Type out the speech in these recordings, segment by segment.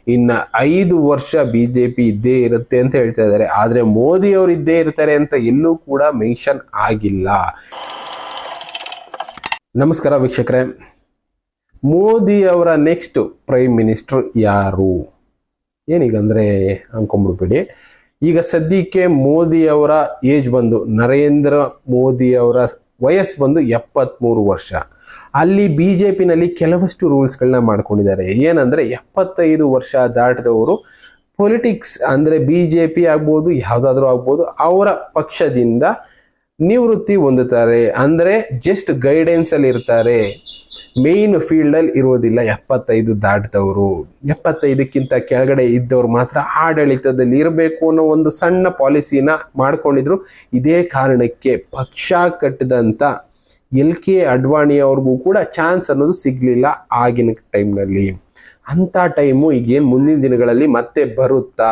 ಇನ್ನ 5 ವರ್ಷ ಬಿಜೆಪಿ ಇದ್ದೇ ಇರುತ್ತೆ ಅಂತ ಹೇಳ್ತಾ ಇದ್ದಾರೆ. ಆದ್ರೆ ಮೋದಿ ಅವರು ಇದ್ದೇ ಇರ್ತಾರೆ ಅಂತ ಎಲ್ಲೂ ಕೂಡ ಮೆನ್ಷನ್ ಆಗಿಲ್ಲ. ನಮಸ್ಕಾರ ವೀಕ್ಷಕರೇ, ಮೋದಿ ಅವರ ನೆಕ್ಸ್ಟ್ ಪ್ರೈಮ್ ಮಿನಿಸ್ಟರ್ ಯಾರು? ಏನೀಗಂದ್ರೆ ಅನ್ಕೊಂಡ್ಬಿಡ್ಬೇಡಿ. ಈಗ ಸದ್ಯಕ್ಕೆ ಮೋದಿ ಅವರ ಏಜ್ ಬಂದು, ನರೇಂದ್ರ ಮೋದಿ ಅವರ ವಯಸ್ಸು ಬಂದು 73 ವರ್ಷ. ಅಲ್ಲಿ ಬಿಜೆಪಿನಲ್ಲಿ ಕೆಲವಷ್ಟು ರೂಲ್ಸ್ಗಳನ್ನ ಮಾಡ್ಕೊಂಡಿದ್ದಾರೆ. ಏನಂದ್ರೆ 75 ವರ್ಷ ದಾಟಿದವರು ಪೊಲಿಟಿಕ್ಸ್ ಅಂದ್ರೆ ಬಿಜೆಪಿ ಆಗ್ಬೋದು, ಯಾವುದಾದ್ರೂ ಆಗ್ಬೋದು, ಅವರ ಪಕ್ಷದಿಂದ ನಿವೃತ್ತಿ ಹೊಂದುತ್ತಾರೆ. ಅಂದ್ರೆ ಜಸ್ಟ್ ಗೈಡೆನ್ಸ್ ಅಲ್ಲಿ ಇರ್ತಾರೆ, ಮೇನ್ ಫೀಲ್ಡ್ ಅಲ್ಲಿ ಇರೋದಿಲ್ಲ. 75 ದಾಟಿದವರು, 75ಕ್ಕಿಂತ ಕೆಳಗಡೆ ಇದ್ದವ್ರು ಮಾತ್ರ ಆಡಳಿತದಲ್ಲಿ ಇರಬೇಕು ಅನ್ನೋ ಒಂದು ಸಣ್ಣ ಪಾಲಿಸಿನ ಮಾಡ್ಕೊಂಡಿದ್ರು. ಇದೇ ಕಾರಣಕ್ಕೆ ಪಕ್ಷ ಕಟ್ಟಿದಂತ LK ಅಡ್ವಾಣಿ ಅವ್ರಿಗೂ ಕೂಡ ಚಾನ್ಸ್ ಅನ್ನೋದು ಸಿಗ್ಲಿಲ್ಲ ಆಗಿನ ಟೈಮ್ನಲ್ಲಿ. ಅಂತ ಟೈಮು ಈಗೇನು ಮುಂದಿನ ದಿನಗಳಲ್ಲಿ ಮತ್ತೆ ಬರುತ್ತಾ?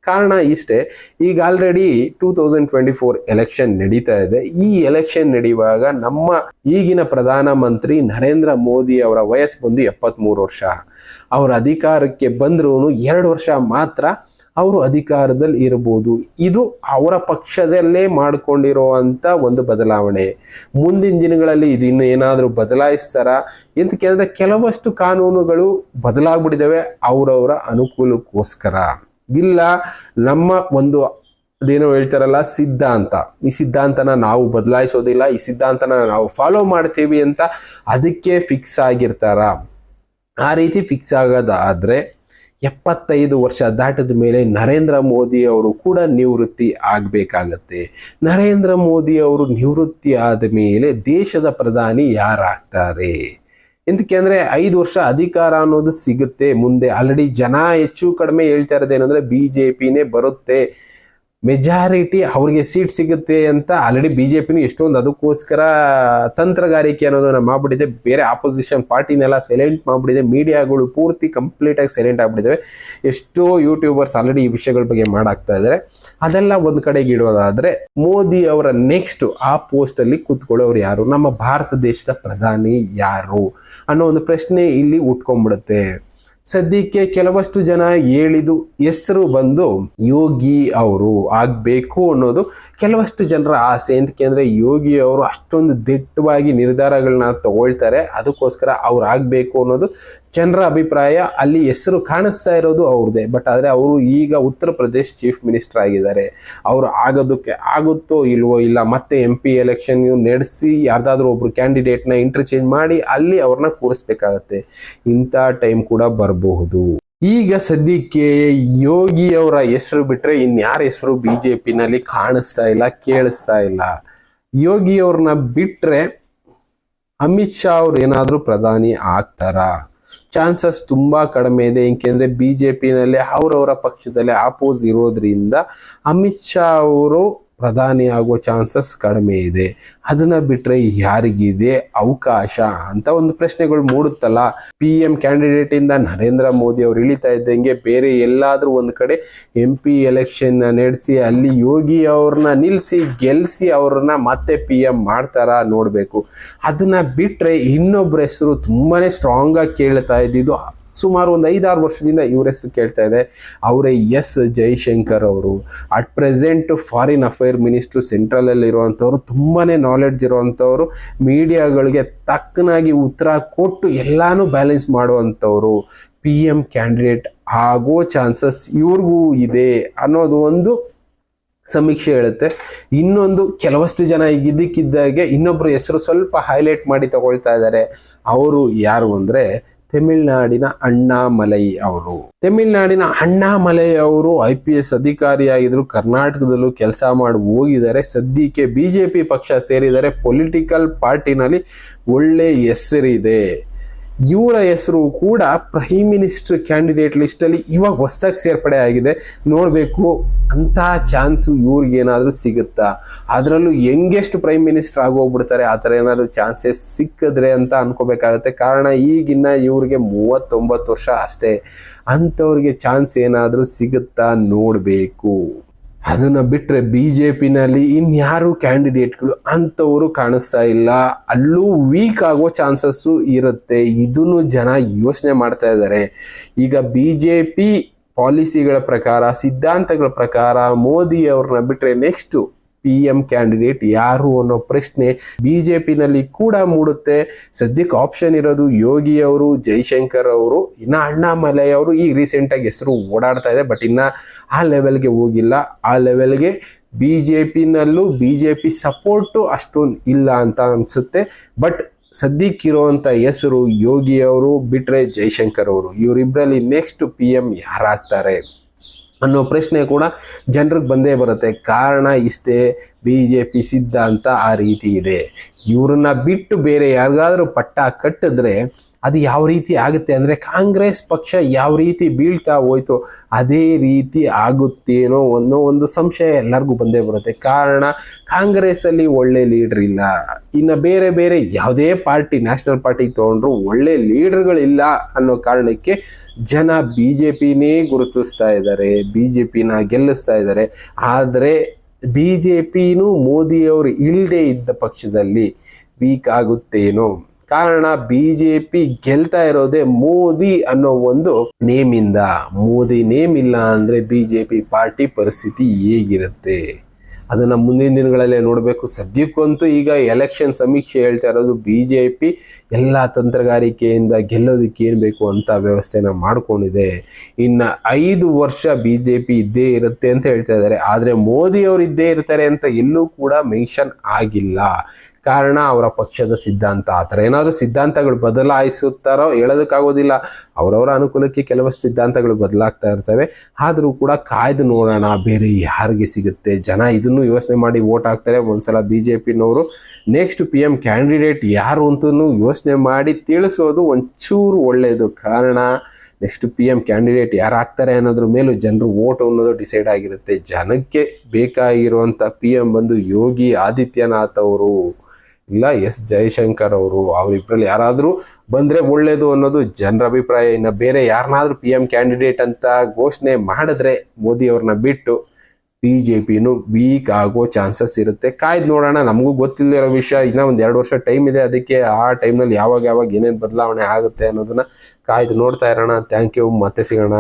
ಕಾರಣ ಇಷ್ಟೇ, ಈಗ ಆಲ್ರೆಡಿ 2024 ಎಲೆಕ್ಷನ್ ನಡೀತಾ ಇದೆ. ಈ ಎಲೆಕ್ಷನ್ ನಡೆಯುವಾಗ ನಮ್ಮ ಈಗಿನ ಪ್ರಧಾನಮಂತ್ರಿ ನರೇಂದ್ರ ಮೋದಿ ಅವರ ವಯಸ್ಸು ಬಂದು 73 ವರ್ಷ. ಅವರ ಅಧಿಕಾರಕ್ಕೆ ಬಂದ್ರೂ 2 ವರ್ಷ ಮಾತ್ರ ಅವರು ಅಧಿಕಾರದಲ್ಲಿ ಇರಬಹುದು. ಇದು ಅವರ ಪಕ್ಷದಲ್ಲೇ ಮಾಡ್ಕೊಂಡಿರುವಂತ ಒಂದು ಬದಲಾವಣೆ. ಮುಂದಿನ ದಿನಗಳಲ್ಲಿ ಇದು ಇನ್ನು ಏನಾದರೂ ಬದಲಾಯಿಸ್ತಾರ ಅಂತ ಕೇಳಿದ್ರೆ ಕೆಲವಷ್ಟು ಕಾನೂನುಗಳು ಬದಲಾಗ್ಬಿಟ್ಟಿದ್ದಾವೆ ಅವರವರ ಅನುಕೂಲಕ್ಕೋಸ್ಕರ. ಇಲ್ಲ, ನಮ್ಮ ಒಂದು ಅದೇನೋ ಹೇಳ್ತಾರಲ್ಲ ಸಿದ್ಧಾಂತ, ಈ ಸಿದ್ಧಾಂತನ ನಾವು ಬದಲಾಯಿಸೋದಿಲ್ಲ, ಈ ಸಿದ್ಧಾಂತನ ನಾವು ಫಾಲೋ ಮಾಡ್ತೀವಿ ಅಂತ ಅದಕ್ಕೆ ಫಿಕ್ಸ್ ಆಗಿರ್ತಾರ. ಆ ರೀತಿ ಫಿಕ್ಸ್ ಆಗೋದಾದ್ರೆ 75 ವರ್ಷ ದಾಟಿದ ಮೇಲೆ ನರೇಂದ್ರ ಮೋದಿ ಅವರು ಕೂಡ ನಿವೃತ್ತಿ ಆಗಬೇಕಾಗತ್ತೆ. ನರೇಂದ್ರ ಮೋದಿ ಅವರು ನಿವೃತ್ತಿ ಆದ ಮೇಲೆ ದೇಶದ ಪ್ರಧಾನಿ ಯಾರಾಗ್ತಾರೆ? ಎಂತಕ್ಕೆ ಅಂದ್ರೆ 5 ವರ್ಷ ಅಧಿಕಾರ ಅನ್ನೋದು ಸಿಗುತ್ತೆ ಮುಂದೆ. ಆಲ್ರೆಡಿ ಜನ ಹೆಚ್ಚು ಕಡಿಮೆ ಹೇಳ್ತಾ ಇರೋದೇನಂದ್ರೆ ಬಿಜೆಪಿನೇ ಬರುತ್ತೆ, ಮೆಜಾರಿಟಿ ಅವ್ರಿಗೆ ಸೀಟ್ ಸಿಗುತ್ತೆ ಅಂತ. ಆಲ್ರೆಡಿ ಬಿಜೆಪಿನೂ ಎಷ್ಟೊಂದು ಅದಕ್ಕೋಸ್ಕರ ತಂತ್ರಗಾರಿಕೆ ಅನ್ನೋದನ್ನ ಮಾಡ್ಬಿಟ್ಟಿದೆ. ಬೇರೆ ಆಪೋಸಿಷನ್ ಪಾರ್ಟಿನೆಲ್ಲ ಸೈಲೆಂಟ್ ಮಾಡ್ಬಿಟ್ಟಿದೆ. ಮೀಡಿಯಾಗಳು ಪೂರ್ತಿ ಕಂಪ್ಲೀಟ್ ಆಗಿ ಸೈಲೆಂಟ್ ಆಗ್ಬಿಟ್ಟಿದ್ದಾವೆ. ಎಷ್ಟೋ ಯೂಟ್ಯೂಬರ್ಸ್ ಆಲ್ರೆಡಿ ಈ ವಿಷಯಗಳ ಬಗ್ಗೆ ಮಾಡಾಕ್ತಾ ಇದ್ದಾರೆ. ಅದೆಲ್ಲ ಒಂದ್ ಕಡೆಗೆ ಇಡೋದಾದ್ರೆ, ಮೋದಿ ಅವರ ನೆಕ್ಸ್ಟ್ ಆ ಪೋಸ್ಟ್ ಅಲ್ಲಿ ಕೂತ್ಕೊಳ್ಳೋರು ಯಾರು? ನಮ್ಮ ಭಾರತ ದೇಶದ ಪ್ರಧಾನಿ ಯಾರು ಅನ್ನೋ ಒಂದು ಪ್ರಶ್ನೆ ಇಲ್ಲಿ ಉಟ್ಕೊಂಡ್ಬಿಡುತ್ತೆ. ಸದ್ಯಕ್ಕೆ ಕೆಲವಷ್ಟು ಜನ ಹೇಳಿದು ಹೆಸರು ಬಂದು ಯೋಗಿ ಅವರು ಆಗ್ಬೇಕು ಅನ್ನೋದು ಕೆಲವಷ್ಟು ಜನರ ಆಸೆ. ಎಂತಕ್ಕೆ ಯೋಗಿ ಅವರು ಅಷ್ಟೊಂದು ದಿಟ್ಟವಾಗಿ ನಿರ್ಧಾರಗಳನ್ನ ತಗೊಳ್ತಾರೆ, ಅದಕ್ಕೋಸ್ಕರ ಅವ್ರು ಆಗ್ಬೇಕು ಅನ್ನೋದು ಜನರ ಅಭಿಪ್ರಾಯ. ಅಲ್ಲಿ ಹೆಸರು ಕಾಣಿಸ್ತಾ ಇರೋದು ಅವ್ರದ್ದೇ. ಬಟ್ ಆದ್ರೆ ಅವರು ಈಗ ಉತ್ತರ ಪ್ರದೇಶ್ ಚೀಫ್ ಮಿನಿಸ್ಟರ್ ಆಗಿದ್ದಾರೆ. ಅವರು ಆಗೋದಕ್ಕೆ ಆಗುತ್ತೋ ಇಲ್ವೋ, ಇಲ್ಲ ಮತ್ತೆ MP ಎಲೆಕ್ಷನ್ ನಡೆಸಿ ಯಾರ್ದಾದ್ರೂ ಒಬ್ರು ಕ್ಯಾಂಡಿಡೇಟ್ನ ಇಂಟರ್ಚೇಂಜ್ ಮಾಡಿ ಅಲ್ಲಿ ಅವ್ರನ್ನ ಕೂರಿಸ್ಬೇಕಾಗತ್ತೆ. ಇಂಥ ಟೈಮ್ ಕೂಡ ಬರಬಹುದು. ಈಗ ಸದ್ಯಕ್ಕೆ ಯೋಗಿ ಅವರ ಹೆಸರು ಬಿಟ್ರೆ ಇನ್ಯಾರ ಹೆಸರು ಬಿಜೆಪಿನಲ್ಲಿ ಕಾಣಿಸ್ತಾ ಇಲ್ಲ, ಕೇಳಿಸ್ತಾ ಇಲ್ಲ. ಯೋಗಿ ಅವ್ರನ್ನ ಬಿಟ್ರೆ ಅಮಿತ್ ಶಾ ಅವ್ರು ಏನಾದ್ರೂ ಪ್ರಧಾನಿ ಆಗ್ತಾರ? ಚಾನ್ಸಸ್ ತುಂಬಾ ಕಡಿಮೆ ಇದೆ. ಏಕೆಂದ್ರೆ ಬಿಜೆಪಿನಲ್ಲಿ ಅವರವರ ಪಕ್ಷದಲ್ಲಿ ಆಪೋಸ್ ಇರೋದ್ರಿಂದ ಅಮಿತ್ ಶಾ ಅವರು ಪ್ರಧಾನಿ ಆಗುವ ಚಾನ್ಸಸ್ ಕಡಿಮೆ ಇದೆ. ಅದನ್ನ ಬಿಟ್ರೆ ಯಾರಿಗಿದೆ ಅವಕಾಶ ಅಂತ ಒಂದು ಪ್ರಶ್ನೆಗಳು ಮೂಡುತ್ತಲ್ಲ. PM ಕ್ಯಾಂಡಿಡೇಟ್ ಇಂದ ನರೇಂದ್ರ ಮೋದಿ ಅವರು ಇಳಿತಾ ಇದ್ದಂಗೆ ಬೇರೆ ಎಲ್ಲಾದ್ರೂ ಒಂದ್ ಕಡೆ MP ಎಲೆಕ್ಷನ್ ನಡೆಸಿ ಅಲ್ಲಿ ಯೋಗಿ ಅವ್ರನ್ನ ನಿಲ್ಸಿ ಗೆಲ್ಸಿ ಅವ್ರನ್ನ ಮತ್ತೆ PM ಮಾಡ್ತಾರ ನೋಡ್ಬೇಕು. ಅದನ್ನ ಬಿಟ್ರೆ ಇನ್ನೊಬ್ಬರ ಹೆಸರು ತುಂಬಾನೇ ಸ್ಟ್ರಾಂಗ್ ಆಗಿ ಕೇಳ್ತಾ ಇದ್ದಿದ್ದು, ಸುಮಾರು ಒಂದು 5-6 ವರ್ಷದಿಂದ ಇವ್ರ ಹೆಸರು ಕೇಳ್ತಾ ಇದೆ, ಅವರೇ S ಜೈಶಂಕರ್ ಅವರು. At present foreign affair minister central ಅಲ್ಲಿ ಇರುವಂತವ್ರು, ತುಂಬಾನೇ ನಾಲೆಡ್ಜ್ ಇರುವಂತವ್ರು, ಮೀಡಿಯಾಗಳಿಗೆ ತಕ್ಕನಾಗಿ ಉತ್ತರ ಕೊಟ್ಟು ಎಲ್ಲಾನು ಬ್ಯಾಲೆನ್ಸ್ ಮಾಡುವಂತವ್ರು. PM ಕ್ಯಾಂಡಿಡೇಟ್ ಆಗೋ ಚಾನ್ಸಸ್ ಇವ್ರಿಗೂ ಇದೆ ಅನ್ನೋದು ಒಂದು ಸಮೀಕ್ಷೆ ಹೇಳುತ್ತೆ. ಇನ್ನೊಂದು, ಕೆಲವಷ್ಟು ಜನ ಈಗ ಇದಕ್ಕಿದ್ದಾಗೆ ಇನ್ನೊಬ್ರು ಹೆಸರು ಸ್ವಲ್ಪ ಹೈಲೈಟ್ ಮಾಡಿ ತಗೊಳ್ತಾ ಇದ್ದಾರೆ. ಅವರು ಯಾರು ಅಂದ್ರೆ ತಮಿಳ್ನಾಡಿನ ಅಣ್ಣಾಮಲೈ ಅವರು. ತಮಿಳ್ನಾಡಿನ ಅಣ್ಣಾಮಲೈ ಅವರು IPS ಅಧಿಕಾರಿಯಾಗಿದ್ರು, ಕರ್ನಾಟಕದಲ್ಲೂ ಕೆಲಸ ಮಾಡಿ ಹೋಗಿದ್ದಾರೆ. ಸದ್ಯಕ್ಕೆ ಬಿಜೆಪಿ ಪಕ್ಷ ಸೇರಿದರೆ. ಪೊಲಿಟಿಕಲ್ ಪಾರ್ಟಿನಲ್ಲಿ ಒಳ್ಳೆ ಹೆಸರಿದೆ. ಇವರ ಹೆಸರು ಕೂಡ ಪ್ರೈಮ್ ಮಿನಿಸ್ಟರ್ ಕ್ಯಾಂಡಿಡೇಟ್ ಲಿಸ್ಟ್ ಅಲ್ಲಿ ಇವಾಗ ಹೊಸದಾಗಿ ಸೇರ್ಪಡೆ ಆಗಿದೆ. ನೋಡ್ಬೇಕು ಅಂತ ಚಾನ್ಸ್ ಇವ್ರಿಗೆ ಏನಾದ್ರೂ ಸಿಗುತ್ತಾ? ಅದರಲ್ಲೂ ಯಂಗೆಸ್ಟ್ ಪ್ರೈಮ್ ಮಿನಿಸ್ಟರ್ ಆಗೋಗ್ಬಿಡ್ತಾರೆ ಆ ಥರ ಏನಾದ್ರು ಚಾನ್ಸಸ್ ಸಿಕ್ಕಿದ್ರೆ ಅಂತ ಅನ್ಕೋಬೇಕಾಗತ್ತೆ. ಕಾರಣ ಈಗಿನ್ನ ಇವ್ರಿಗೆ 39 ವರ್ಷ ಅಷ್ಟೇ. ಅಂಥವ್ರಿಗೆ ಚಾನ್ಸ್ ಏನಾದ್ರೂ ಸಿಗುತ್ತಾ ನೋಡ್ಬೇಕು. ಅದನ್ನ ಬಿಟ್ರೆ ಬಿಜೆಪಿನಲ್ಲಿ ಇನ್ಯಾರು ಕ್ಯಾಂಡಿಡೇಟ್ಗಳು ಅಂಥವರು ಕಾಣಿಸ್ತಾ ಇಲ್ಲ. ಅಲ್ಲೂ ವೀಕ್ ಆಗೋ ಚಾನ್ಸಸ್ಸು ಇರುತ್ತೆ. ಇದನ್ನು ಜನ ಯೋಚನೆ ಮಾಡ್ತಾ ಇದ್ದಾರೆ. ಈಗ ಬಿಜೆಪಿ ಪಾಲಿಸಿಗಳ ಪ್ರಕಾರ, ಸಿದ್ಧಾಂತಗಳ ಪ್ರಕಾರ ಮೋದಿ ಅವ್ರನ್ನ ಬಿಟ್ರೆ ನೆಕ್ಸ್ಟ್ PM ಕ್ಯಾಂಡಿಡೇಟ್ ಯಾರು ಅನ್ನೋ ಪ್ರಶ್ನೆ ಬಿಜೆಪಿನಲ್ಲಿ ಕೂಡ ಮೂಡುತ್ತೆ. ಸದ್ಯಕ್ಕೆ ಆಪ್ಷನ್ ಇರೋದು ಯೋಗಿ ಅವರು, ಜೈಶಂಕರ್ ಅವರು, ಇನ್ನ ಅಣ್ಣಾಮಲೈ ಅವರು ಈಗ ರೀಸೆಂಟ್ ಆಗಿ ಹೆಸರು ಓಡಾಡ್ತಾ ಇದೆ, ಬಟ್ ಇನ್ನ ಆ ಲೆವೆಲ್ಗೆ ಹೋಗಿಲ್ಲ. ಆ ಲೆವೆಲ್ಗೆ ಬಿಜೆಪಿನಲ್ಲೂ ಬಿಜೆಪಿ ಸಪೋರ್ಟು ಅಷ್ಟೊಂದು ಇಲ್ಲ ಅಂತ ಅನ್ಸುತ್ತೆ. ಬಟ್ ಸದ್ಯಕ್ಕಿರುವಂತ ಹೆಸರು ಯೋಗಿ ಅವರು ಬಿಟ್ರೆ ಜೈಶಂಕರ್ ಅವರು, ಇವರಿಬ್ಬರಲ್ಲಿ ನೆಕ್ಸ್ಟ್ PM ಯಾರಾಗ್ತಾರೆ ಅನ್ನೋ ಪ್ರಶ್ನೆ ಕೂಡ ಜನರಿಗೆ ಬಂದೇ ಬರುತ್ತೆ. ಕಾರಣ ಇಷ್ಟೇ, ಬಿಜೆಪಿ ಸಿದ್ಧಾಂತ ಆ ರೀತಿ ಇದೆ. ಇವ್ರನ್ನ ಬಿಟ್ಟು ಬೇರೆ ಯಾರಿಗಾದ್ರೂ ಪಟ್ಟ ಕಟ್ಟಿದ್ರೆ ಅದು ಯಾವ ರೀತಿ ಆಗುತ್ತೆ ಅಂದರೆ, ಕಾಂಗ್ರೆಸ್ ಪಕ್ಷ ಯಾವ ರೀತಿ ಬೀಳ್ತಾ ಹೋಯ್ತು ಅದೇ ರೀತಿ ಆಗುತ್ತೇನೋ ಅನ್ನೋ ಒಂದು ಸಂಶಯ ಎಲ್ಲರಿಗೂ ಬಂದೇ ಬರುತ್ತೆ. ಕಾರಣ ಕಾಂಗ್ರೆಸ್ಸಲ್ಲಿ ಒಳ್ಳೆ ಲೀಡರ್ ಇಲ್ಲ. ಇನ್ನು ಬೇರೆ ಬೇರೆ ಯಾವುದೇ ಪಾರ್ಟಿ, ನ್ಯಾಷನಲ್ ಪಾರ್ಟಿ ತೊಗೊಂಡ್ರು ಒಳ್ಳೆ ಲೀಡರ್ಗಳಿಲ್ಲ ಅನ್ನೋ ಕಾರಣಕ್ಕೆ ಜನ ಬಿಜೆಪಿನೇ ಗುರುತಿಸ್ತಾ ಇದ್ದಾರೆ, ಬಿಜೆಪಿನ ಗೆಲ್ಲಿಸ್ತಾ ಇದ್ದಾರೆ. ಆದರೆ ಬಿಜೆಪಿನೂ ಮೋದಿಯವರು ಇಲ್ಲದೆ ಇದ್ದ ಪಕ್ಷದಲ್ಲಿ ವೀಕ್ ಆಗುತ್ತೇನೋ. ಕಾರಣ ಬಿಜೆಪಿ ಗೆಲ್ತಾ ಇರೋದೇ ಮೋದಿ ಅನ್ನೋ ಒಂದು ನೇಮಿಂದ. ಮೋದಿ ನೇಮ್ ಇಲ್ಲ ಅಂದ್ರೆ ಬಿಜೆಪಿ ಪಾರ್ಟಿ ಪರಿಸ್ಥಿತಿ ಹೇಗಿರುತ್ತೆ ಅದನ್ನ ಮುಂದಿನ ದಿನಗಳಲ್ಲೇ ನೋಡಬೇಕು. ಸದ್ಯಕ್ಕಂತೂ ಈಗ ಎಲೆಕ್ಷನ್ ಸಮೀಕ್ಷೆ ಹೇಳ್ತಾ ಇರೋದು ಬಿಜೆಪಿ ಎಲ್ಲ ತಂತ್ರಗಾರಿಕೆಯಿಂದ ಗೆಲ್ಲೋದಕ್ಕೆ ಏನು ಬೇಕು ಅಂತ ವ್ಯವಸ್ಥೆನ ಮಾಡ್ಕೊಂಡಿದೆ. ಇನ್ನು 5 ವರ್ಷ ಬಿಜೆಪಿ ಇದ್ದೇ ಇರುತ್ತೆ ಅಂತ ಹೇಳ್ತಾ ಇದ್ದಾರೆ. ಆದರೆ ಮೋದಿ ಅವರು ಇದ್ದೇ ಇರ್ತಾರೆ ಅಂತ ಎಲ್ಲೂ ಕೂಡ ಮೆನ್ಷನ್ ಆಗಿಲ್ಲ. ಕಾರಣ ಅವರ ಪಕ್ಷದ ಸಿದ್ಧಾಂತ. ಆ ಥರ ಏನಾದರೂ ಸಿದ್ಧಾಂತಗಳು ಬದಲಾಯಿಸುತ್ತಾರೋ ಹೇಳೋದಕ್ಕಾಗೋದಿಲ್ಲ. ಅವರವರ ಅನುಕೂಲಕ್ಕೆ ಕೆಲವಷ್ಟು ಸಿದ್ಧಾಂತಗಳು ಬದಲಾಗ್ತಾ ಇರ್ತವೆ. ಆದರೂ ಕೂಡ ಕಾಯ್ದು ನೋಡೋಣ ಬೇರೆ ಯಾರಿಗೆ ಸಿಗುತ್ತೆ. ಜನ ಇದನ್ನು ಯೋಚನೆ ಮಾಡಿ ವೋಟ್ ಹಾಕ್ತಾರೆ. ಒಂದ್ಸಲ ಬಿಜೆಪಿನವರು ನೆಕ್ಸ್ಟ್ PM ಕ್ಯಾಂಡಿಡೇಟ್ ಯಾರು ಅಂತಲೂ ಯೋಚನೆ ಮಾಡಿ ತಿಳಿಸೋದು ಒಂಚೂರು ಒಳ್ಳೆಯದು. ಕಾರಣ ನೆಕ್ಸ್ಟ್ PM ಕ್ಯಾಂಡಿಡೇಟ್ ಯಾರು ಆಗ್ತಾರೆ ಅನ್ನೋದ್ರ ಮೇಲೂ ಜನರು ವೋಟ್ ಅನ್ನೋದು ಡಿಸೈಡ್ ಆಗಿರುತ್ತೆ. ಜನಕ್ಕೆ ಬೇಕಾಗಿರುವಂಥ PM ಬಂದು ಯೋಗಿ ಆದಿತ್ಯನಾಥ್ ಅವರು ಇಲ್ಲ ಜೈಶಂಕರ್ ಅವರು, ಅವರಿಬ್ಬರಲ್ಲಿ ಯಾರಾದರೂ ಬಂದರೆ ಒಳ್ಳೇದು ಅನ್ನೋದು ಜನರ ಅಭಿಪ್ರಾಯ. ಇನ್ನು ಬೇರೆ ಯಾರನ್ನಾದ್ರೂ PM ಕ್ಯಾಂಡಿಡೇಟ್ ಅಂತ ಘೋಷಣೆ ಮಾಡಿದ್ರೆ ಮೋದಿ ಅವ್ರನ್ನ ಬಿಟ್ಟು ಬಿಜೆಪಿನೂ ವೀಕ್ ಆಗೋ ಚಾನ್ಸಸ್ ಇರುತ್ತೆ. ಕಾಯ್ದು ನೋಡೋಣ. ನಮಗೂ ಗೊತ್ತಿಲ್ಲದಿರೋ ವಿಷಯ, ಇನ್ನೂ ಒಂದು 2 ವರ್ಷ ಟೈಮ್ ಇದೆ. ಅದಕ್ಕೆ ಆ ಟೈಮ್ನಲ್ಲಿ ಯಾವಾಗ ಏನೇನು ಬದಲಾವಣೆ ಆಗುತ್ತೆ ಅನ್ನೋದನ್ನ ಕಾಯ್ದು ನೋಡ್ತಾ ಇರೋಣ. Thank you. ಮತ್ತೆ ಸಿಗೋಣ.